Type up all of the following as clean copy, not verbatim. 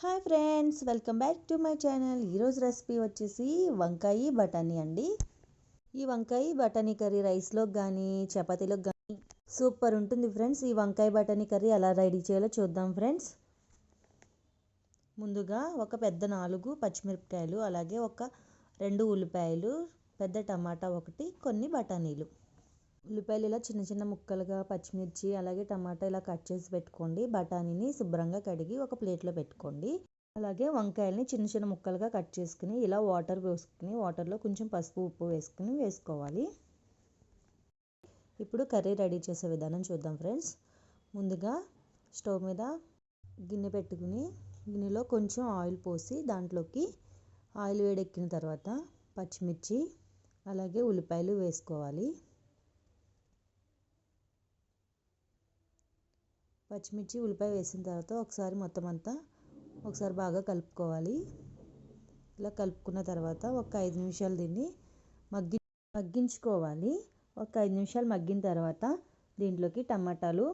Hi friends, welcome back to my channel. ఈరోజు recipe వచ్చేసి వంకాయ బఠానీ అండి. ఈ వంకాయ బఠానీ కర్రీ రైస్లోకి కానీ చపాతీలోకి కానీ సూపర్ ఉంటుంది ఫ్రెండ్స్. ఈ వంకాయ బఠానీ కర్రీ ఎలా రెడీ చేయాలో చూద్దాం ఫ్రెండ్స్. ముందుగా ఒక పెద్ద 4 పచ్చిమిరపకాయలు, అలాగే ఒక 2 ఉల్లిపాయలు, పెద్ద టమాటా ఒకటి, కొన్ని బఠానీలు. ఉల్లిపాయలు ఇలా చిన్న చిన్న ముక్కలుగా, పచ్చిమిర్చి అలాగే టమాటా ఇలా కట్ చేసి పెట్టుకోండి. బఠానీని శుభ్రంగా కడిగి ఒక ప్లేట్లో పెట్టుకోండి. అలాగే వంకాయల్ని చిన్న చిన్న ముక్కలుగా కట్ చేసుకుని ఇలా వాటర్ వేసుకుని, వాటర్లో కొంచెం పసుపు ఉప్పు వేసుకోవాలి. ఇప్పుడు కర్రీ రెడీ చేసే విధానం చూద్దాం ఫ్రెండ్స్. ముందుగా స్టవ్ మీద గిన్నె పెట్టుకుని, గిన్నెలో కొంచెం ఆయిల్ పోసి దాంట్లోకి ఆయిల్ వేడెక్కిన తర్వాత పచ్చిమిర్చి అలాగే ఉల్లిపాయలు వేసుకోవాలి. పచ్చిమిర్చి ఉల్లిపాయ వేసిన తర్వాత ఒకసారి బాగా కలుపుకోవాలి. ఇలా కలుపుకున్న తర్వాత ఒక 5 నిమిషాలు దీన్ని మగ్గించుకోవాలి. ఒక 5 నిమిషాలు మగ్గిన తర్వాత దీంట్లోకి టమాటాలు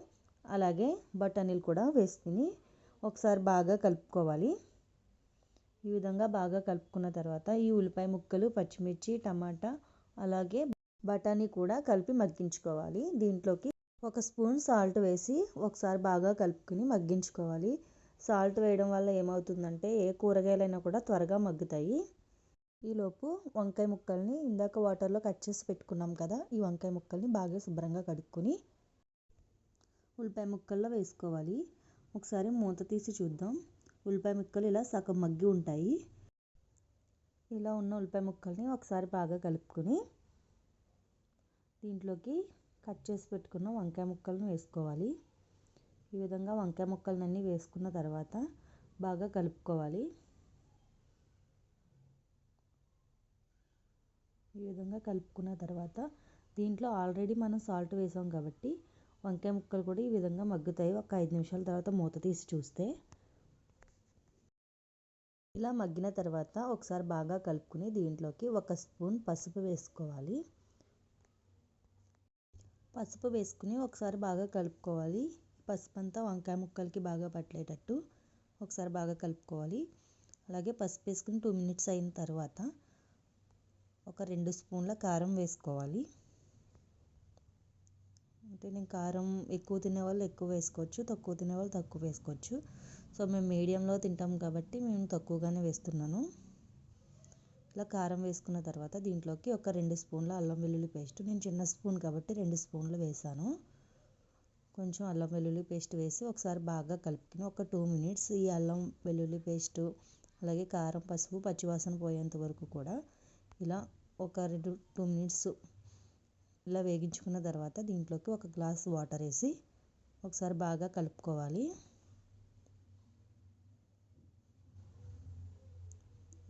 అలాగే బఠానీలు కూడా వేసుకుని ఒకసారి బాగా కలుపుకోవాలి. ఈ విధంగా బాగా కలుపుకున్న తర్వాత ఈ ఉల్లిపాయ ముక్కలు, పచ్చిమిర్చి, టమాటా అలాగే బఠానీ కూడా కలిపి మగ్గించుకోవాలి. దీంట్లోకి 1 స్పూన్ సాల్ట్ వేసి ఒకసారి బాగా కలుపుకుని మగ్గించుకోవాలి. సాల్ట్ వేయడం వల్ల ఏమవుతుందంటే ఏ కూరగాయలైనా కూడా త్వరగా మగ్గుతాయి. ఈలోపు వంకాయ ముక్కల్ని ఇందాక వాటర్లో కట్ చేసి పెట్టుకున్నాం కదా, ఈ వంకాయ ముక్కల్ని బాగా శుభ్రంగా కడుక్కొని ఉల్లిపాయ ముక్కల్లో వేసుకోవాలి. ఒకసారి మూత తీసి చూద్దాం. ఉల్లిపాయ ముక్కలు ఇలా సగం మగ్గి ఉంటాయి. ఇలా ఉన్న ఉల్లిపాయ ముక్కల్ని ఒకసారి బాగా కలుపుకొని దీంట్లోకి కట్ చేసి పెట్టుకున్న వంకాయ ముక్కలను వేసుకోవాలి. ఈ విధంగా వంకాయ ముక్కలన్నీ వేసుకున్న తర్వాత బాగా కలుపుకోవాలి. ఈ విధంగా కలుపుకున్న తర్వాత దీంట్లో ఆల్రెడీ మనం సాల్ట్ వేసాం కాబట్టి వంకాయ ముక్కలు కూడా ఈ విధంగా మగ్గుతాయి. ఒక 5 నిమిషాల తర్వాత మూత తీసి చూస్తే ఇలా మగ్గిన తర్వాత ఒకసారి బాగా కలుపుకుని దీంట్లోకి 1 స్పూన్ పసుపు వేసుకోవాలి. పసుపు వేసుకుని ఒకసారి బాగా కలుపుకోవాలి. పసుపు అంతా వంకాయ ముక్కలకి బాగా పట్టేటట్టు ఒకసారి బాగా కలుపుకోవాలి. అలాగే పసుపు వేసుకుని 2 మినిట్స్ అయిన తర్వాత ఒక 2 స్పూన్ల కారం వేసుకోవాలి. అంటే నేను కారం ఎక్కువ తినేవాళ్ళు ఎక్కువ వేసుకోవచ్చు, తక్కువ తినేవాళ్ళు తక్కువ వేసుకోవచ్చు. సో మేము మీడియంలో తింటాం కాబట్టి మేము తక్కువగానే వేస్తున్నాను. ఇలా కారం వేసుకున్న తర్వాత దీంట్లోకి ఒక 2 స్పూన్ల అల్లం వెల్లుల్లి పేస్ట్, నేను చిన్న స్పూన్ కాబట్టి 2 స్పూన్లు వేసాను. కొంచెం అల్లం వెల్లుల్లి పేస్ట్ వేసి ఒకసారి బాగా కలుపుకుని ఒక 2 మినిట్స్ ఈ అల్లం వెల్లుల్లి పేస్టు అలాగే కారం, పసుపు పచ్చివాసన పోయేంత వరకు కూడా ఇలా ఒక 2 మినిట్స్ ఇలా వేగించుకున్న తర్వాత దీంట్లోకి 1 గ్లాస్ వాటర్ వేసి ఒకసారి బాగా కలుపుకోవాలి.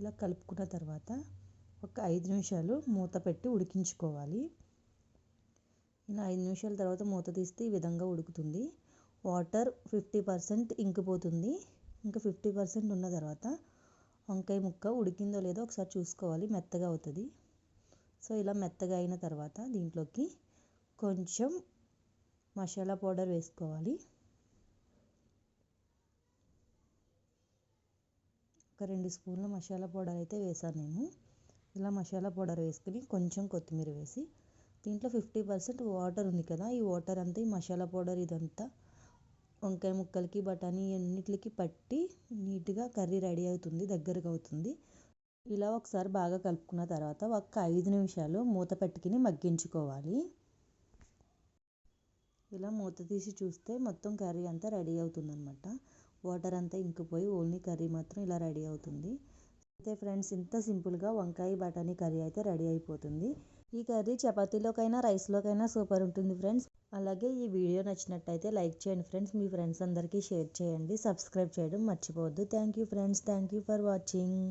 ఇలా కలుపుకున్న తర్వాత ఒక 5 నిమిషాలు మూత పెట్టి ఉడికించుకోవాలి. ఇలా 5 నిమిషాల తర్వాత మూత తీస్తే ఈ విధంగా ఉడుకుతుంది. వాటర్ 50% ఇంకిపోతుంది. ఇంకా 50% ఉన్న తర్వాత వంకాయ ముక్క ఉడికిందో లేదో ఒకసారి చూసుకోవాలి, మెత్తగా అవుతుంది. సో ఇలా మెత్తగా అయిన తర్వాత దీంట్లోకి కొంచెం మసాలా పౌడర్ వేసుకోవాలి. ఒక 2 స్పూన్ల మసాలా పౌడర్ అయితే వేసాను నేను. ఇలా మసాలా పౌడర్ వేసుకుని కొంచెం కొత్తిమీర వేసి దీంట్లో 50% వాటర్ ఉంది కదా, ఈ వాటర్ అంతా ఈ మసాలా పౌడర్ ఇదంతా వంకాయ ముక్కలకి బఠానీ అన్నిటికి పట్టి నీట్గా కర్రీ రెడీ అవుతుంది, దగ్గరగా అవుతుంది. ఇలా ఒకసారి బాగా కలుపుకున్న తర్వాత ఒక 5 నిమిషాలు మూత పెట్టుకుని మగ్గించుకోవాలి. ఇలా మూత తీసి చూస్తే మొత్తం కర్రీ అంతా రెడీ అవుతుందన్నమాట. వాటర్ అంతా ఇంకిపోయి ఓన్లీ కర్రీ మాత్రం ఇలా రెడీ అవుతుంది. అయితే ఫ్రెండ్స్, ఇంత సింపుల్గా వంకాయ బఠానీ కర్రీ అయితే రెడీ అయిపోతుంది. ఈ కర్రీ చపాతీలోకైనా రైస్లోకైనా సూపర్ ఉంటుంది ఫ్రెండ్స్. అలాగే ఈ వీడియో నచ్చినట్టయితే లైక్ చేయండి ఫ్రెండ్స్, మీ ఫ్రెండ్స్ అందరికీ షేర్ చేయండి, సబ్స్క్రైబ్ చేయడం మర్చిపోవద్దు. Thank you friends, thank you for watching.